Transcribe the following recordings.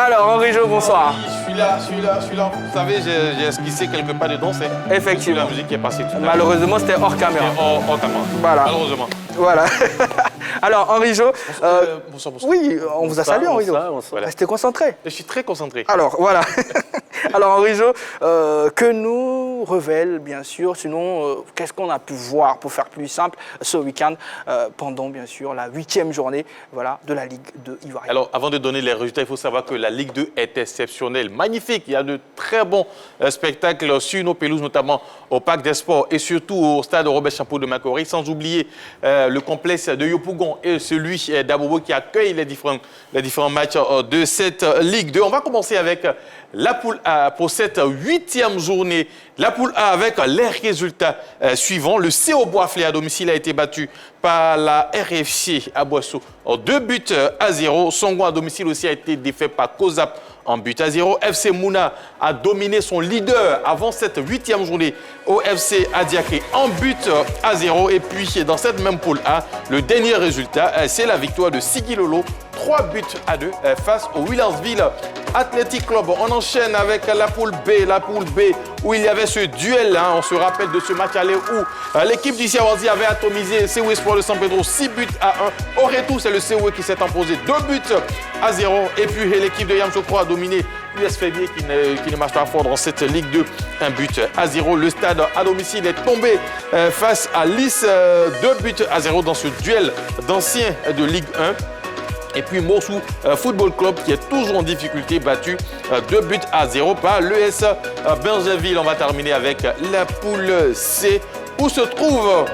Alors, Henri Jo, bonsoir. Je suis là. Vous savez, j'ai esquissé quelque part de danser. Effectivement. La musique qui est passée tout à l'heure. Malheureusement, c'était hors caméra. Hors caméra. Voilà. Malheureusement. Voilà. Alors, Henri Jo. Bonsoir. Oui, on vous a salué, Henri Jo. Voilà. Restez concentré. Je suis très concentré. Alors, voilà. Alors, Henri Jo, que nous révèle, bien sûr, sinon, qu'est-ce qu'on a pu voir, pour faire plus simple, ce week-end, pendant, bien sûr, la 8e journée voilà, de la Ligue 2 ivoirienne. Alors, avant de donner les résultats, il faut savoir que la Ligue 2 est exceptionnelle, magnifique. Il y a de très bons spectacles sur nos pelouses, notamment au Parc des Sports et surtout au stade Robert Champeau de Macquarie, sans oublier le complexe de Yopougon et celui d'Abobo qui accueille les différents matchs de cette Ligue 2. On va commencer avec la poule A pour cette 8e journée. La poule A avec les résultats suivants. Le CO Boisflé à domicile a été battu par la RFC à Boisseau en 2-0. Songo à domicile aussi a été défait par Kozap en but à 0. FC Mouna a dominé son leader avant cette 8e journée au FC Adiaké en but à 0. Et puis dans cette même poule A, le dernier résultat, c'est la victoire de Sigilolo, 3-2 face au Williamsville Athletic Club. On enchaîne avec la poule B où il y avait ce duel. On se rappelle de ce match aller où l'équipe du Siawazi avait atomisé COE Sport de San Pedro 6-1. Au retour, c'est le COE qui s'est imposé 2-0. Et puis l'équipe de Yamsoukro a dominé l'US Févier qui ne marche pas fort dans cette Ligue 2, 1-0. Le stade à domicile est tombé face à Lys, 2-0 dans ce duel d'anciens de Ligue 1. Et puis Morsou Football Club qui est toujours en difficulté, battu 2-0 par l'ES Bergerville. On va terminer avec la poule C où se trouve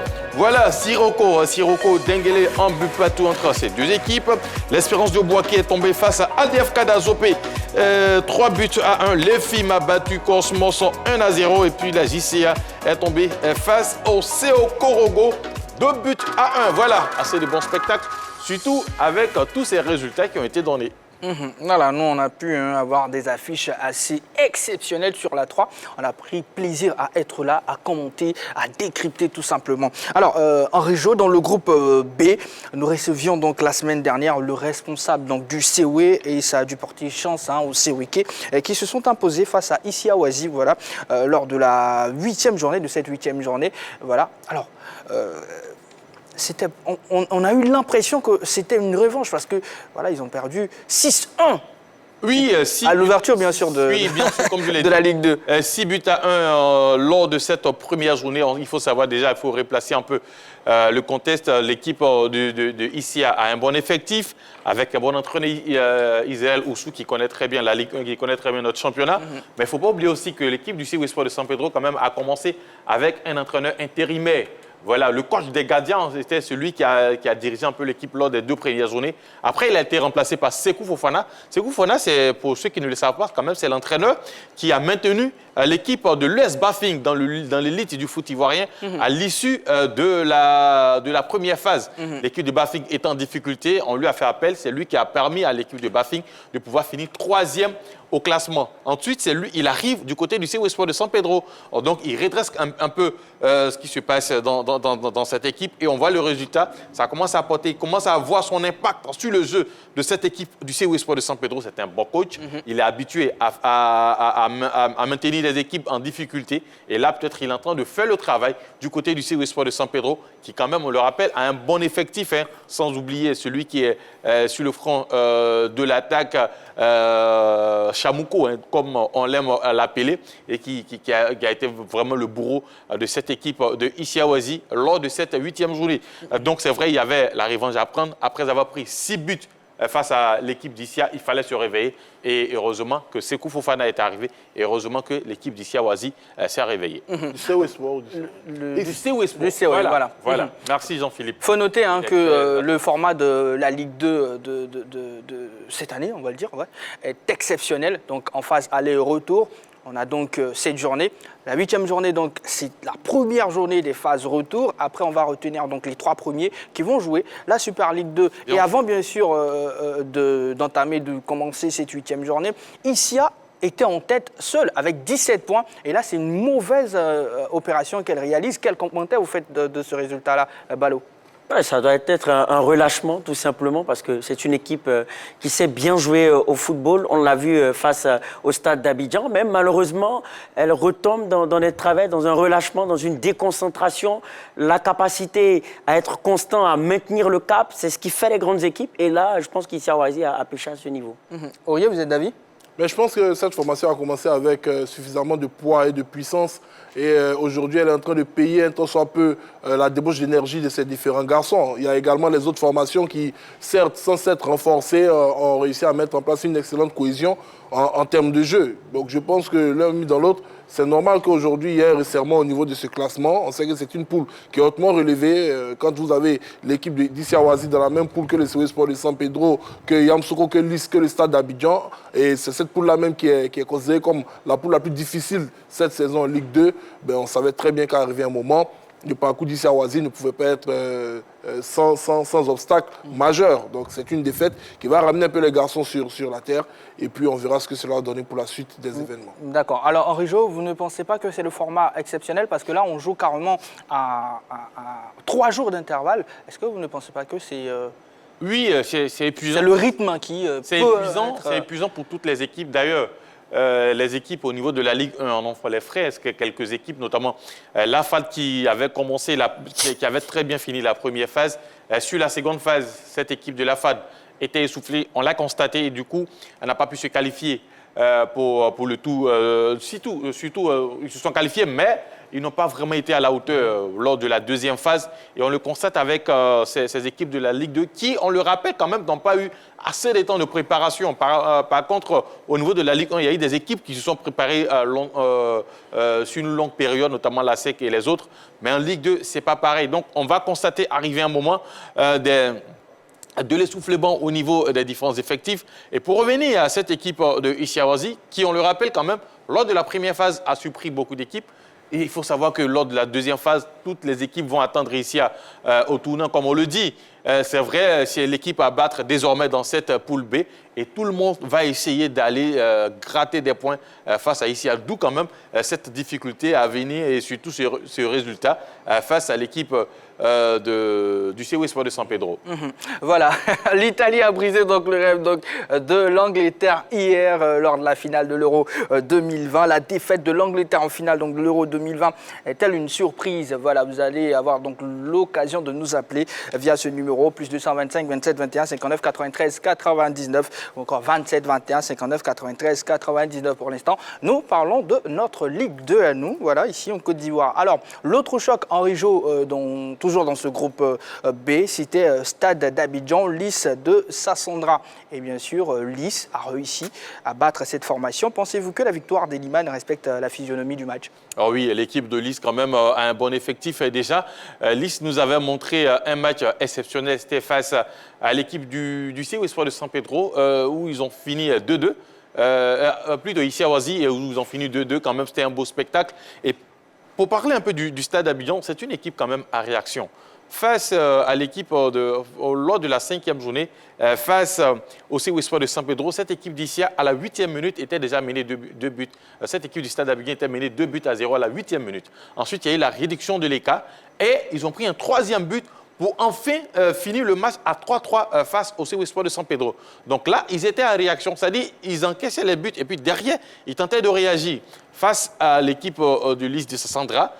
Sirocco Denguele en but partout entre ces deux équipes. L'Espérance de Bois qui est tombée face à ADFK d'Azopé, 3-1. Les FIM a battu Cosmos 1-0. Et puis la JCA est tombée face au CO Korogo, 2-1. Voilà, assez de bons spectacles. Surtout avec tous ces résultats qui ont été donnés. Voilà, nous, on a pu avoir des affiches assez exceptionnelles sur la 3. On a pris plaisir à être là, à commenter, à décrypter tout simplement. Alors, Henri Jo, dans le groupe B, nous recevions donc la semaine dernière le responsable donc, du COE et ça a dû porter chance au COEK qui se sont imposés face à Issiawazi lors de la 8e journée, de cette 8e journée. Voilà. Alors, on a eu l'impression que c'était une revanche parce que voilà, ils ont perdu 6-1. Oui, à l'ouverture, bien sûr, de la Ligue 2. 6-1 lors de cette première journée. Il faut savoir déjà, il faut replacer un peu le contexte. L'équipe de ICA a un bon effectif avec un bon entraîneur, Israël Oussou, qui connaît très bien la Ligue 1, qui connaît très bien notre championnat. Mais il ne faut pas oublier aussi que l'équipe du COE Sport de San Pedro, quand même, a commencé avec un entraîneur intérimaire. Voilà, le coach des gardiens, c'était celui qui a dirigé un peu l'équipe lors des 2 premières journées. Après, il a été remplacé par Sekou Fofana. Sekou Fofana, c'est, pour ceux qui ne le savent pas, quand même, c'est l'entraîneur qui a maintenu l'équipe de l'US Bafing dans l'élite du foot ivoirien à l'issue de la première phase. L'équipe de Bafing est en difficulté, on lui a fait appel. C'est lui qui a permis à l'équipe de Bafing de pouvoir finir 3e au classement. Ensuite, c'est lui, il arrive du côté du COE Sport de San Pedro. Donc, il redresse un peu ce qui se passe dans cette équipe et on voit le résultat. Ça commence à apporter, il commence à avoir son impact sur le jeu de cette équipe du COE Sport de San Pedro. C'est un bon coach. Il est habitué à maintenir les équipes en difficulté. Et là, peut-être, il est en train de faire le travail du côté du COE Sport de San Pedro, qui, quand même, on le rappelle, a un bon effectif, sans oublier celui qui est sur le front de l'attaque, Chamouko, comme on l'aime l'appeler, et qui a été vraiment le bourreau de cette équipe de Issiawazi lors de cette 8e journée. Donc, c'est vrai, il y avait la revanche à prendre. Après avoir pris 6 buts face à l'équipe d'Issia, il fallait se réveiller. Et heureusement que Sekou Fofana est arrivé. Et heureusement que l'équipe d'Issiawazi s'est réveillée. Du COE Sport. Du COE Sport. Voilà. Merci Jean-Philippe. Il faut noter que le format de la Ligue 2 de cette année, on va le dire, est exceptionnel. Donc en phase aller-retour. On a donc 7 journées. La 8e journée, donc, c'est la première journée des phases retour. Après, on va retenir donc, les 3 premiers qui vont jouer la Super Ligue 2. Et avant, bien sûr, de commencer cette 8e journée, Issia était en tête seule avec 17 points. Et là, c'est une mauvaise opération qu'elle réalise. Quel commentaire vous faites de ce résultat-là, Balo? Ouais, ça doit être un relâchement, tout simplement, parce que c'est une équipe qui sait bien jouer au football. On l'a vu face au stade d'Abidjan. Même malheureusement, elle retombe dans des travers, dans un relâchement, dans une déconcentration. La capacité à être constant, à maintenir le cap, c'est ce qui fait les grandes équipes. Et là, je pense qu'Issy Ahouazi a pêché à ce niveau. Aurier, vous êtes d'avis? Mais je pense que cette formation a commencé avec suffisamment de poids et de puissance. Et aujourd'hui, elle est en train de payer un tant soit peu la débauche d'énergie de ces différents garçons. Il y a également les autres formations qui, certes, sans s'être renforcées, ont réussi à mettre en place une excellente cohésion en termes de jeu. Donc je pense que l'un mis dans l'autre, c'est normal qu'aujourd'hui, il y ait un resserrement au niveau de ce classement. On sait que c'est une poule qui est hautement relevée. Quand vous avez l'équipe d'Issy Ahouazi dans la même poule que le COE Sport de San Pedro, que Yamoussoukro, que Lys, que le Stade d'Abidjan, et c'est cette poule-là même qui est considérée comme la poule la plus difficile cette saison en Ligue 2, ben on savait très bien qu'arrivé un moment, le parcours d'Issy Ahouazi ne pouvait pas être sans obstacle majeur. Donc c'est une défaite qui va ramener un peu les garçons sur la terre. Et puis on verra ce que cela va donner pour la suite des événements. D'accord. Alors Henri Jo, vous ne pensez pas que c'est le format exceptionnel? Parce que là, on joue carrément à 3 jours d'intervalle. Est-ce que vous ne pensez pas que c'est... Oui, c'est épuisant. C'est le rythme qui C'est peut épuisant, être... c'est épuisant pour toutes les équipes. D'ailleurs, les équipes au niveau de la Ligue 1 en ont fait les frais. Est-ce que quelques équipes, notamment la FAD qui avait commencé, qui avait très bien fini la première phase, sur la seconde phase, cette équipe de la FAD était essoufflée. On l'a constaté et du coup, elle n'a pas pu se qualifier pour le tout. Surtout, ils se sont qualifiés, mais ils n'ont pas vraiment été à la hauteur lors de la deuxième phase. Et on le constate avec ces équipes de la Ligue 2 qui, on le rappelle quand même, n'ont pas eu assez de temps de préparation. Par contre, au niveau de la Ligue 1, il y a eu des équipes qui se sont préparées sur une longue période, notamment la SEC et les autres. Mais en Ligue 2, ce n'est pas pareil. Donc, on va constater arriver un moment de l'essoufflement au niveau des différents effectifs. Et pour revenir à cette équipe de Issy Ahouazi, qui, on le rappelle quand même, lors de la première phase, a surpris beaucoup d'équipes. Et il faut savoir que lors de la deuxième phase, toutes les équipes vont attendre ici au tournant, comme on le dit. C'est vrai, c'est l'équipe à battre désormais dans cette poule B. Et tout le monde va essayer d'aller gratter des points face à Issy. D'où quand même cette difficulté à venir et surtout ce résultat face à l'équipe du COE Sport de San Pedro. Voilà, l'Italie a brisé donc le rêve de l'Angleterre hier lors de la finale de l'Euro 2020. La défaite de l'Angleterre en finale donc, de l'Euro 2020 est-elle une surprise? Voilà, vous allez avoir donc l'occasion de nous appeler via ce numéro, plus 225 27 21 59 93 99, ou encore 27 21 59 93 99 pour l'instant. Nous parlons de notre Ligue 2 à nous, voilà, ici en Côte d'Ivoire. Alors, l'autre choc, Henri Jo, toujours dans ce groupe B, c'était Stade d'Abidjan, Lys de Sassandra. Et bien sûr, Lys a réussi à battre cette formation. Pensez-vous que la victoire des Liman respecte la physionomie du match? Alors oui, l'équipe de Lys quand même a un bon effectif. Et déjà, Lys nous avait montré un match exceptionnel. C'était face à l'équipe du COE Sport de San Pedro, où ils ont fini 2-2. Plus de Issy Ahouazi, et où ils ont fini 2-2. Quand même, c'était un beau spectacle. Et pour parler un peu du Stade d'Abidjan, c'est une équipe quand même à réaction. Face à l'équipe lors de la 5e journée, face au COE Sport de San Pedro, cette équipe d'Issy, à la 8e minute, était déjà menée 2 buts. Cette équipe du Stade d'Abidjan était menée 2-0 à la 8e minute. Ensuite, il y a eu la réduction de l'écart et ils ont pris un 3e but pour enfin finir le match à 3-3 face au COE Sport de San Pedro. Donc là, ils étaient en réaction, c'est-à-dire ils encaissaient les buts et puis derrière, ils tentaient de réagir face à l'équipe de Lys de Sassandra,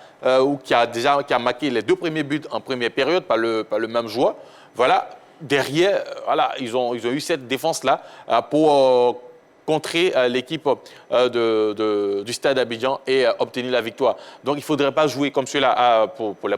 qui a marqué les 2 premiers buts en première période par le même joueur. Voilà, derrière, voilà, ils ont eu cette défense-là pour contrer l'équipe du Stade d'Abidjan et obtenir la victoire. Donc, il ne faudrait pas jouer comme cela pour les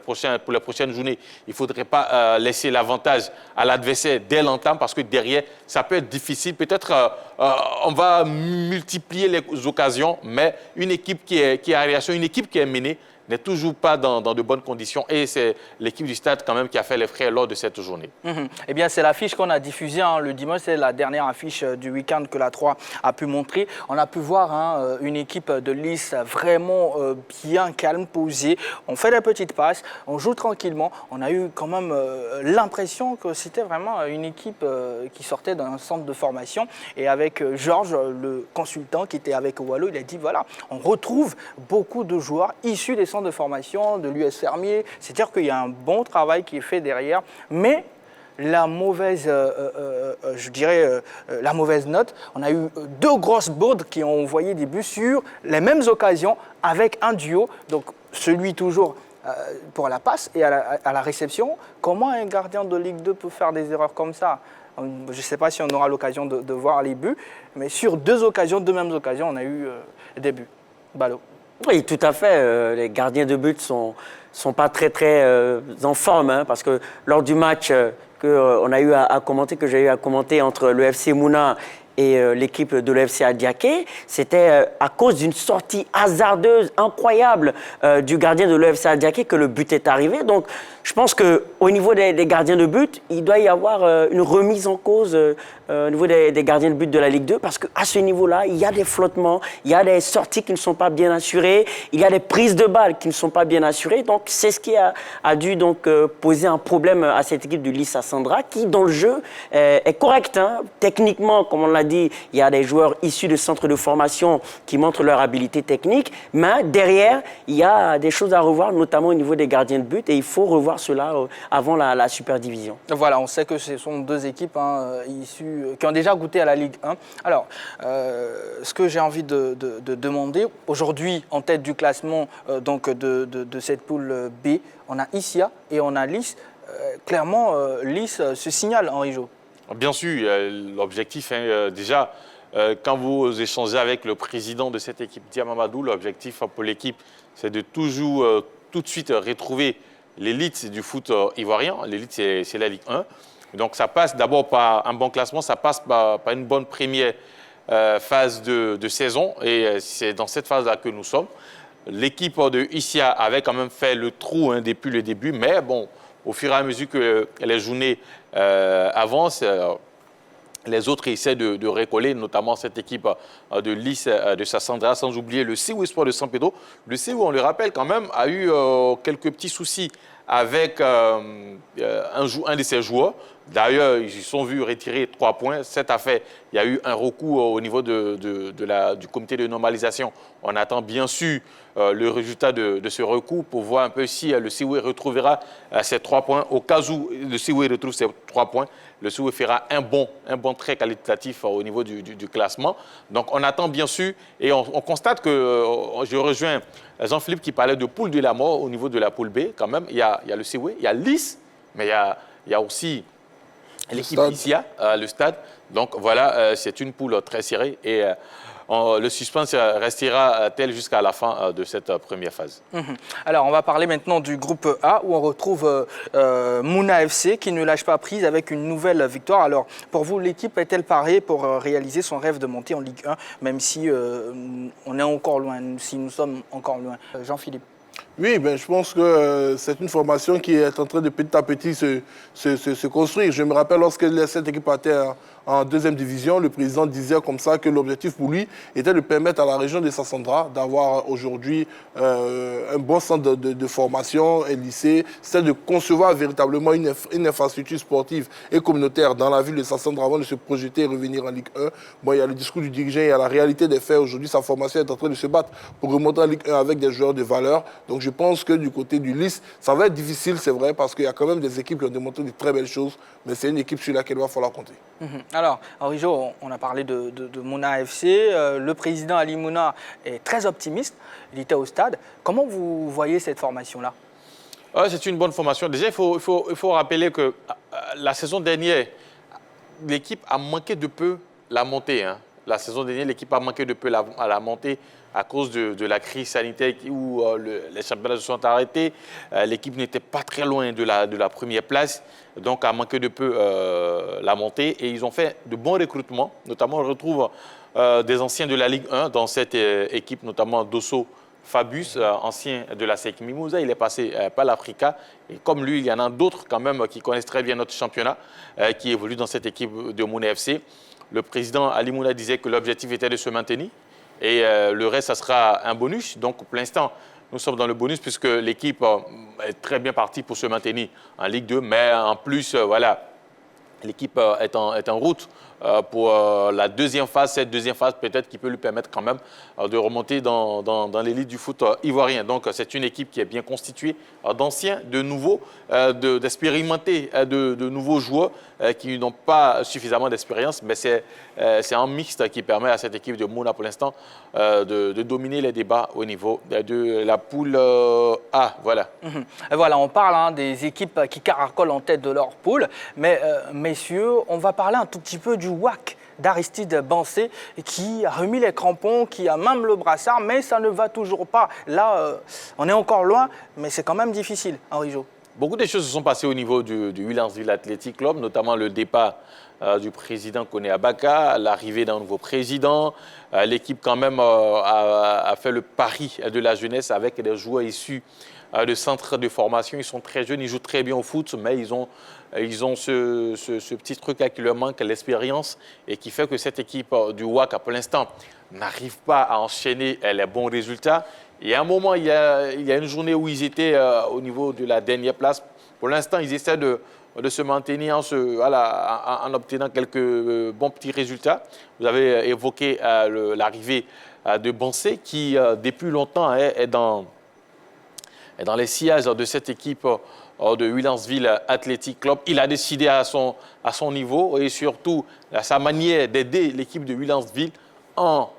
prochaines journées. Il ne faudrait pas laisser l'avantage à l'adversaire dès l'entame parce que derrière, ça peut être difficile. Peut-être on va multiplier les occasions, mais une équipe qui est à réaction, une équipe qui est menée, n'est toujours pas dans de bonnes conditions. Et c'est l'équipe du Stade quand même qui a fait les frais lors de cette journée. Eh bien, c'est l'affiche qu'on a diffusée le dimanche. C'est la dernière affiche du week-end que la 3 a pu montrer. On a pu voir une équipe de Lys vraiment bien calme, posée. On fait des petites passes, on joue tranquillement. On a eu quand même l'impression que c'était vraiment une équipe qui sortait d'un centre de formation. Et avec Georges, le consultant qui était avec Wallo, il a dit, voilà, on retrouve beaucoup de joueurs issus des centres centre de formation de l'US Fermier. C'est-à-dire qu'il y a un bon travail qui est fait derrière, mais la mauvaise, la mauvaise note, on a eu 2 grosses bourdes qui ont envoyé des buts sur les mêmes occasions avec un duo, donc celui toujours pour la passe et à la réception. Comment un gardien de Ligue 2 peut faire des erreurs comme ça? Je ne sais pas si on aura l'occasion de voir les buts, mais sur 2 mêmes occasions, on a eu des buts. Ballot. Oui, tout à fait. Les gardiens de but sont pas très en forme, hein, parce que lors du match qu'on a eu à commenter, que j'ai eu à commenter entre le FC Mouna et l'équipe de l'FC Adiaké, c'était à cause d'une sortie hasardeuse, incroyable du gardien de l'FC Adiaké que le but est arrivé. Donc, je pense qu'au niveau des gardiens de but, il doit y avoir une remise en cause au niveau des gardiens de but de la Ligue 2, parce qu'à ce niveau-là, il y a des flottements, il y a des sorties qui ne sont pas bien assurées, il y a des prises de balles qui ne sont pas bien assurées. Donc, c'est ce qui a dû donc, poser un problème à cette équipe du Lys Sassandra, qui, dans le jeu, est correcte. Hein. Techniquement, comme on l'a dit, il y a des joueurs issus de centres de formation qui montrent leur habilité technique, mais derrière, il y a des choses à revoir, notamment au niveau des gardiens de but, et il faut revoir cela avant la Super Division. Voilà, on sait que ce sont 2 équipes issues, qui ont déjà goûté à la Ligue 1. Alors, ce que j'ai envie de demander, aujourd'hui, en tête du classement donc de cette poule B, on a Issia et on a Lys. Clairement, Lys se signale, Henri Jo. Bien sûr, l'objectif, déjà, quand vous échangez avec le président de cette équipe, Diamamadou, l'objectif pour l'équipe, c'est de toujours, tout de suite retrouver l'élite du foot ivoirien. L'élite, c'est la Ligue 1. Donc, ça passe d'abord par un bon classement, ça passe par une bonne première phase de saison. Et c'est dans cette phase-là que nous sommes. L'équipe de Issia avait quand même fait le trou depuis le début, mais bon, au fur et à mesure que les journées avancent, les autres essaient de récoller, notamment cette équipe de Lys de Sassandra, sans oublier le CEU Espoir de San Pedro. Le CEU, on le rappelle quand même, a eu quelques petits soucis avec un de ses joueurs. D'ailleurs, ils se sont vus retirer 3 points. Cette affaire, il y a eu un recours au niveau du comité de normalisation. On attend bien sûr le résultat de ce recours pour voir un peu si le CEU retrouvera ces 3 points. Au cas où le CEU retrouve ces 3 points, le CEU fera un bon trait qualitatif au niveau du classement. Donc, on attend bien sûr et on constate que, je rejoins Jean-Philippe qui parlait de poule de la mort au niveau de la poule B. Quand même, il y a le CEU, il y a Lys, mais il y a aussi l'équipe Issia, le stade. Donc voilà, c'est une poule très serrée et le suspense restera tel jusqu'à la fin de cette première phase. Alors, on va parler maintenant du groupe A où on retrouve Mouna FC qui ne lâche pas prise avec une nouvelle victoire. Alors, pour vous, l'équipe est-elle parée pour réaliser son rêve de monter en Ligue 1, même si on est encore loin, si nous sommes encore loin? Jean-Philippe. Oui, je pense que c'est une formation qui est en train de petit à petit se construire. Je me rappelle lorsque cette équipe était en 2e division, le président disait comme ça que l'objectif pour lui était de permettre à la région de Sassandra d'avoir aujourd'hui un bon centre de formation et lycée, c'est de concevoir véritablement une infrastructure sportive et communautaire dans la ville de Sassandra avant de se projeter et revenir en Ligue 1. Bon, il y a le discours du dirigeant, il y a la réalité des faits. Aujourd'hui, sa formation est en train de se battre pour remonter en Ligue 1 avec des joueurs de valeur. Donc je pense que du côté du Lys, ça va être difficile, c'est vrai, parce qu'il y a quand même des équipes qui ont démontré de très belles choses, mais c'est une équipe sur laquelle il va falloir compter. Alors, Henri Jo, on a parlé de Mouna FC. Le président Ali Mouna est très optimiste. Il était au stade. Comment vous voyez cette formation-là? C'est une bonne formation. Déjà, il faut rappeler que la saison dernière, l'équipe a manqué de peu la montée. La saison dernière, l'équipe a manqué de peu la montée à cause de la crise sanitaire où les championnats se sont arrêtés. L'équipe n'était pas très loin de la première place, donc a manqué de peu la montée. Et ils ont fait de bons recrutements, notamment on retrouve des anciens de la Ligue 1 dans cette équipe, notamment Dosso Fabius, ancien de la SEC Mimouza. Il est passé par l'Africa. Et comme lui, il y en a d'autres quand même qui connaissent très bien notre championnat, qui évoluent dans cette équipe de Mouna FC. Le président Ali Mouna disait que l'objectif était de se maintenir. Et le reste, ça sera un bonus. Donc, pour l'instant, nous sommes dans le bonus puisque l'équipe est très bien partie pour se maintenir en Ligue 2. Mais en plus, voilà, L'équipe est en route pour la deuxième phase. Cette deuxième phase, peut-être, qui peut lui permettre quand même de remonter dans l'élite du foot ivoirien. Donc, c'est une équipe qui est bien constituée d'anciens, de nouveaux, d'expérimentés, de nouveaux joueurs qui n'ont pas suffisamment d'expérience. Mais c'est un mixte qui permet à cette équipe de Mouna, pour l'instant, de dominer les débats au niveau de la poule A. Voilà. Et voilà, on parle des équipes qui caracolent en tête de leur poule. Mais, messieurs, on va parler un tout petit peu du WAC d'Aristide Bansé, qui a remis les crampons, qui a même le brassard, mais ça ne va toujours pas. Là, on est encore loin, mais c'est quand même difficile, Henri Jo. Beaucoup de choses se sont passées au niveau du Williamsville Athletic Club, notamment le départ du président Koné Abaka, l'arrivée d'un nouveau président. L'équipe quand même a fait le pari de la jeunesse avec des joueurs issus de centres de formation. Ils sont très jeunes, ils jouent très bien au foot, mais ils ont ce petit truc là qui leur manque, l'expérience, et qui fait que cette équipe du WAC, pour l'instant, n'arrive pas à enchaîner les bons résultats. Et à un moment, il y a une journée où ils étaient au niveau de la dernière place. Pour l'instant, ils essaient de se maintenir en obtenant quelques bons petits résultats. Vous avez évoqué l'arrivée de Bansé, qui depuis longtemps est dans les sillages de cette équipe de Williamsville Athletic Club. Il a décidé à son niveau et surtout à sa manière d'aider l'équipe de Williamsville en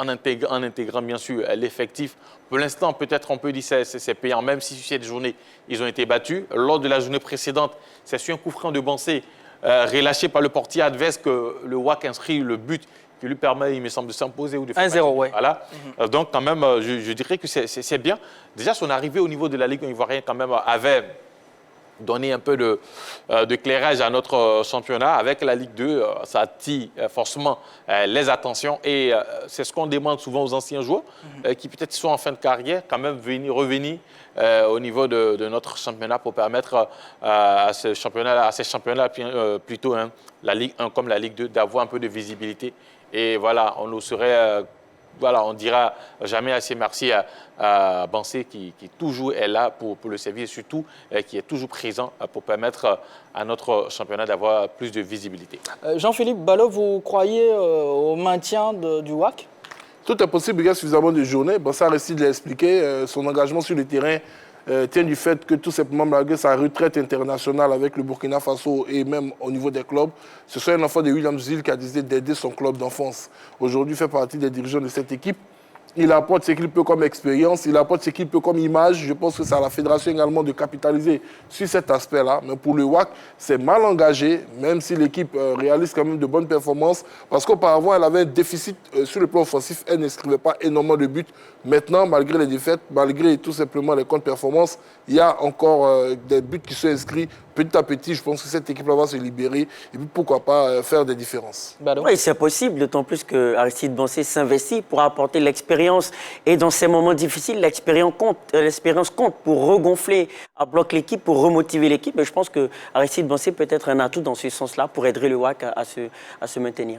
intégrant bien sûr l'effectif. Pour l'instant, peut-être on peut dire que c'est payant, même si sur cette journée, ils ont été battus. Lors de la journée précédente, c'est sur un coup franc de Bansé relâché par le portier adverse que le WAC inscrit le but qui lui permet, il me semble, de s'imposer ou de faire 1-0, oui. Voilà. Donc, quand même, je dirais que c'est bien. Déjà, son arrivée au niveau de la Ligue ivoirienne, quand même, avait donné un peu d'éclairage à notre championnat. Avec la Ligue 2, ça attire forcément les attentions. Et c'est ce qu'on demande souvent aux anciens joueurs qui peut-être sont en fin de carrière, quand même revenir au niveau de notre championnat pour permettre à ces championnats plutôt la Ligue 1 comme la Ligue 2 d'avoir un peu de visibilité. Et voilà, on ne serait... on dira jamais assez merci à Bansé qui toujours est là pour le servir et surtout qui est toujours présent pour permettre à notre championnat d'avoir plus de visibilité. Jean-Philippe Ballot, vous croyez au maintien du WAC? Tout est possible, il y a suffisamment de journées. Bansé Aristide l'a expliqué, son engagement sur le terrain tient du fait que tout simplement, malgré sa retraite internationale avec le Burkina Faso et même au niveau des clubs, ce soit un enfant de Williamsville qui a décidé d'aider son club d'enfance. Aujourd'hui, il fait partie des dirigeants de cette équipe. Il apporte ce qu'il peut comme expérience, il apporte ce qu'il peut comme image. Je pense que c'est à la fédération également de capitaliser sur cet aspect-là. Mais pour le WAC, c'est mal engagé, même si l'équipe réalise quand même de bonnes performances. Parce qu'auparavant, elle avait un déficit sur le plan offensif. Elle n'inscrivait pas énormément de buts. Maintenant, malgré les défaites, malgré tout simplement les comptes performances, il y a encore des buts qui sont inscrits. Petit à petit, je pense que cette équipe-là va se libérer. Et puis, pourquoi pas faire des différences. Oui, c'est possible, d'autant plus que Aristide Bansé s'investit pour apporter l'expérience. Et dans ces moments difficiles, l'expérience compte pour regonfler à bloc l'équipe, pour remotiver l'équipe. Et je pense que Aristide Bansé peut être un atout dans ce sens-là pour aider le WAC à se maintenir.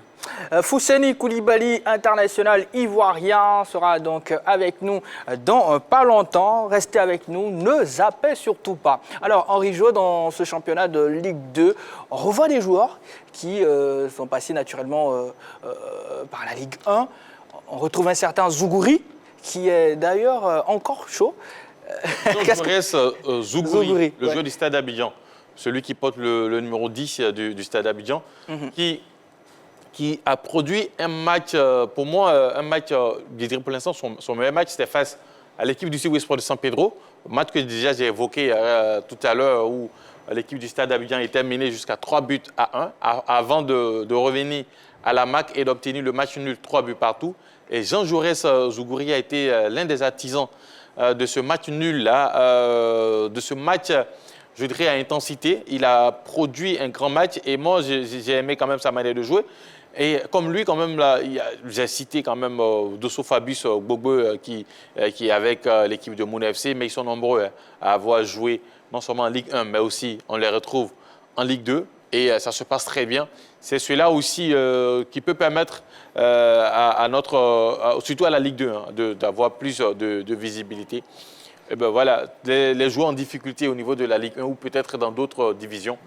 Fousseni Koulibaly, international ivoirien, sera donc avec nous dans pas longtemps. Restez avec nous, ne zappez surtout pas. Alors, Henri Jo, dans ce championnat de Ligue 2, on revoit des joueurs qui sont passés naturellement par la Ligue 1. On retrouve un certain Zougouri, qui est d'ailleurs encore chaud. Zougouri, le joueur du Stade d'Abidjan, celui qui porte le numéro 10 du Stade d'Abidjan, qui a produit un match, pour moi, je dirais pour l'instant, son meilleur match, c'était face à l'équipe du Sud Sport de San Pedro, match que déjà j'ai évoqué tout à l'heure, où l'équipe du Stade d'Abidjan était menée jusqu'à 3 buts à 1, avant de revenir à la MAC et d'obtenir le match nul 3 buts partout. Et Jean Jaurès Zougouri a été l'un des artisans de ce match nul-là, de ce match, je dirais, à intensité. Il a produit un grand match et moi, j'ai aimé quand même sa manière de jouer. Et comme lui, quand même, j'ai cité quand même Dosso Fabius Gbogbo qui est avec l'équipe de Mouna FC, mais ils sont nombreux à avoir joué non seulement en Ligue 1, mais aussi on les retrouve en Ligue 2. Et ça se passe très bien. C'est celui-là aussi qui peut permettre surtout à la Ligue 2, d'avoir plus de visibilité. Et ben voilà, les joueurs en difficulté au niveau de la Ligue 1 ou peut-être dans d'autres divisions,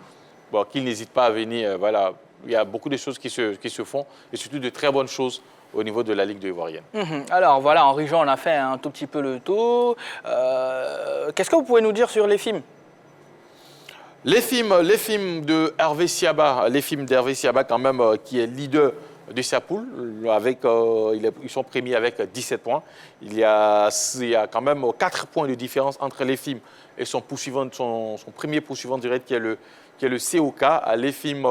bon, qu'ils n'hésitent pas à venir. Voilà, il y a beaucoup de choses qui se font et surtout de très bonnes choses au niveau de la Ligue 2 ivoirienne. Alors voilà, Henri-Jean, on a fait un tout petit peu le tour. Qu'est-ce que vous pouvez nous dire sur les films? Les films de Hervé Siaba, quand même, qui est leader de sa poule, ils sont premiers avec 17 points. Il y a quand même 4 points de différence entre les films et son premier poursuivant direct qui est le COK. Les films,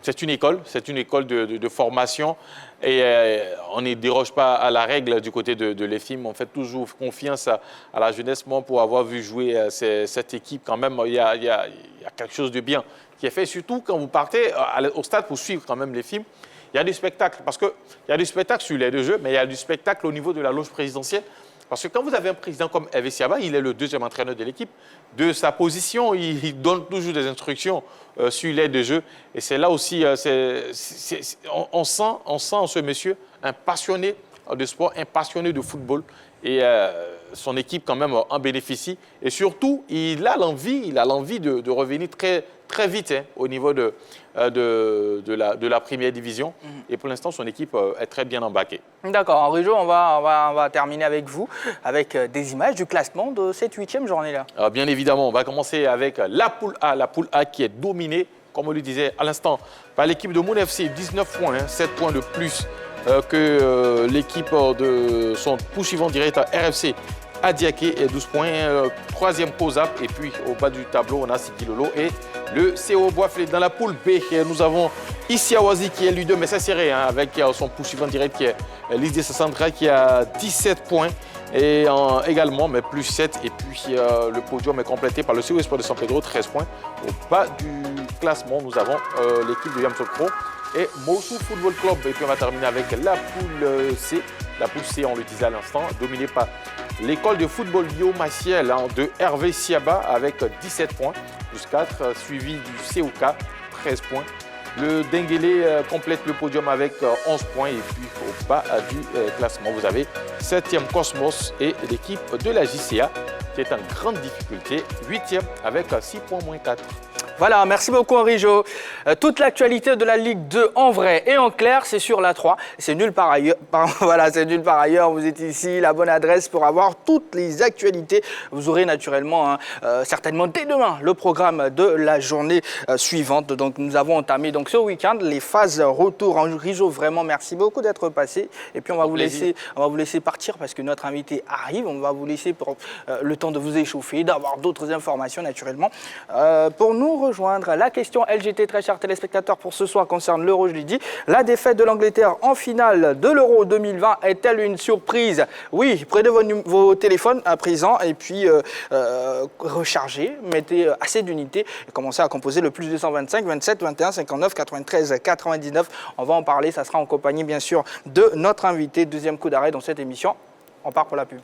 c'est une école de formation et on ne déroge pas à la règle du côté de les films. On fait toujours confiance à la jeunesse. Moi, pour avoir vu jouer cette équipe, quand même, il y a quelque chose de bien qui est fait. Surtout quand vous partez au stade pour suivre quand même les films. Il y a du spectacle, parce qu'il y a du spectacle sur les deux jeux, mais il y a du spectacle au niveau de la loge présidentielle. Parce que quand vous avez un président comme Hervé Siaba, il est le deuxième entraîneur de l'équipe. De sa position, il donne toujours des instructions sur les deux jeux. Et c'est là aussi, on sent en ce monsieur un passionné de sport, un passionné de football. Et son équipe, quand même, en bénéficie. Et surtout, il a l'envie de revenir très, très vite au niveau de la première division. Et pour l'instant, son équipe est très bien embarquée. D'accord. Henri-Jean, on va terminer avec vous, avec des images du classement de cette 8e journée-là. Bien évidemment, on va commencer avec la poule A qui est dominée, comme on le disait à l'instant, par l'équipe de Moon FC, 19 points, 7 points de plus que l'équipe de son poursuivant direct RFC Adiaké et 12 points. Troisième Kozap et puis au bas du tableau on a Sidi Lolo et le CO Boisflé. Dans la poule B, nous avons Issi Awazi qui est leader, mais c'est serré avec son poursuivant direct qui est l'Isdé Central qui a 17 points. Et également, mais plus 7. Et puis le podium est complété par le CO Espoir de San Pedro, 13 points. Au bas du classement, nous avons l'équipe de Yamsokro et Mossou Football Club. Et puis on va terminer avec la poule C. La poule C, on le disait à l'instant, dominée par l'école de football Yo Maciel de Hervé Siaba avec 17 points, plus 4, suivi du COK, 13 points. Le Denguele complète le podium avec 11 points et puis au bas du classement, vous avez 7e Cosmos et l'équipe de la JCA qui est en grande difficulté, 8e avec 6 points moins 4. Voilà, merci beaucoup Henri-Jo. Toute l'actualité de la Ligue 2 en vrai et en clair, c'est sur la 3. C'est nulle part ailleurs. Voilà, c'est nulle part ailleurs. Vous êtes ici, la bonne adresse pour avoir toutes les actualités. Vous aurez naturellement, certainement dès demain, le programme de la journée suivante. Donc nous avons entamé donc ce week-end les phases retour. Henri-Jo, vraiment merci beaucoup d'être passé. Et puis on va vous laisser partir parce que notre invité arrive. On va vous laisser pour le temps de vous échauffer, d'avoir d'autres informations naturellement. Pour nous rejoindre, la question LGT, très chers téléspectateurs, pour ce soir concerne l'Euro, je l'ai dit. La défaite de l'Angleterre en finale de l'Euro 2020 est-elle une surprise? Oui, prenez vos téléphones à présent et puis rechargez, mettez assez d'unités et commencez à composer le plus 225 27 21 59 93 99. On va en parler, ça sera en compagnie bien sûr de notre invité. Deuxième coup d'arrêt dans cette émission. On part pour la pub.